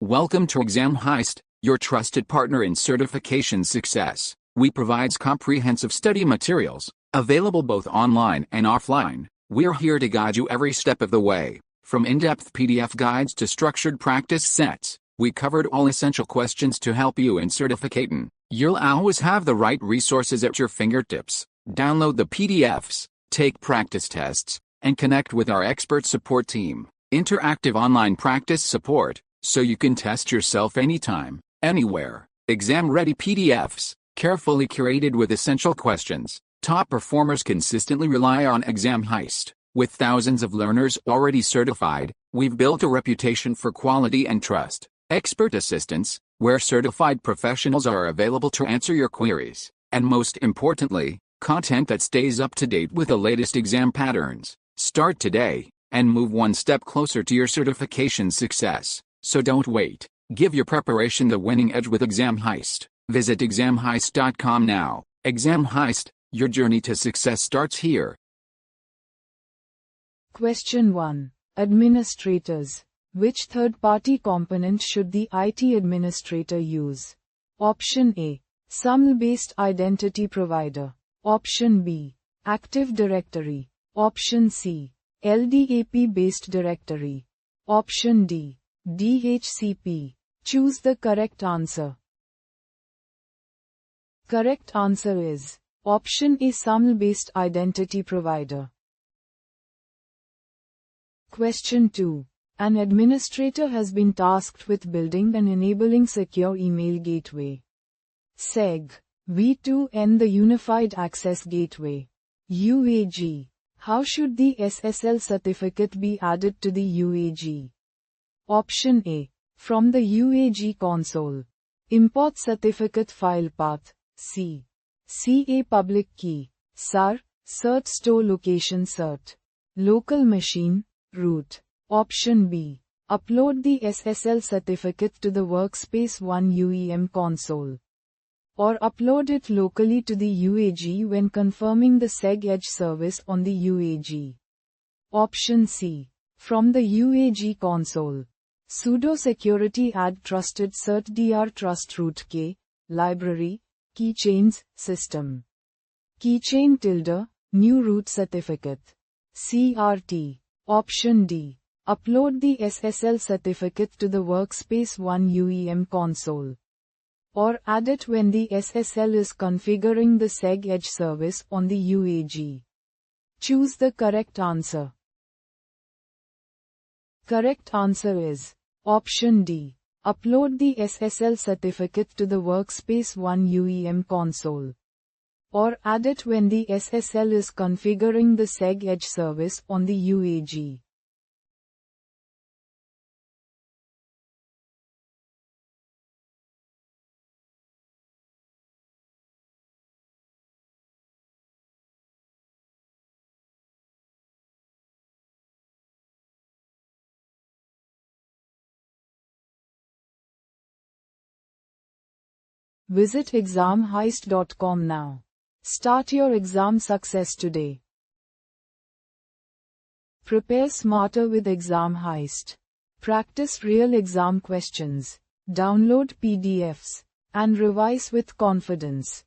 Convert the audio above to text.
Welcome to Exam Heist, your trusted partner in certification success. We provide comprehensive study materials, available both online and offline. We're here to guide you every step of the way. From in-depth PDF guides to structured practice sets, we covered all essential questions to help you in certificating. You'll always have the right resources at your fingertips. Download the PDFs, take practice tests, and connect with our expert support team. Interactive online practice support, so you can test yourself anytime, anywhere. Exam-ready PDFs, carefully curated with essential questions. Top performers consistently rely on Exam Heist. With thousands of learners already certified, we've built a reputation for quality and trust. Expert assistance, where certified professionals are available to answer your queries. And most importantly, content that stays up to date with the latest exam patterns. Start today, and move one step closer to your certification success. So don't wait. Give your preparation the winning edge with Exam Heist. Visit examheist.com now. Exam Heist, your journey to success starts here. Question 1. Administrators. Which third-party component should the IT administrator use? Option A. SAML-based identity provider. Option B. Active Directory. Option C. LDAP-based directory. Option D. DHCP. Choose the correct answer. Correct answer is Option A, SAML-based identity provider. Question 2. An administrator has been tasked with building and enabling secure email gateway. SEG. V2N, the Unified Access Gateway. UAG. How should the SSL certificate be added to the UAG? Option A. From the UAG console. Import certificate file path. C. CA public key. SAR. Cert store location cert. Local machine. Root. Option B. Upload the SSL certificate to the Workspace 1 UEM console. Or upload it locally to the UAG when confirming the SEG Edge service on the UAG. Option C. From the UAG console. Sudo security add trusted cert dr trust root k, library, keychains, system. Keychain tilde, new root certificate. CRT. Option D. Upload the SSL certificate to the Workspace 1 UEM console. Or add it when the SSL is configuring the SEG Edge service on the UAG. Choose the correct answer. Correct answer is Option D. Upload the SSL certificate to the Workspace 1 UEM console. Or add it when the SSL is configuring the SEG Edge service on the UAG. Visit examheist.com now. Start your exam success today. Prepare smarter with Exam Heist. Practice real exam questions. Download PDFs. And revise with confidence.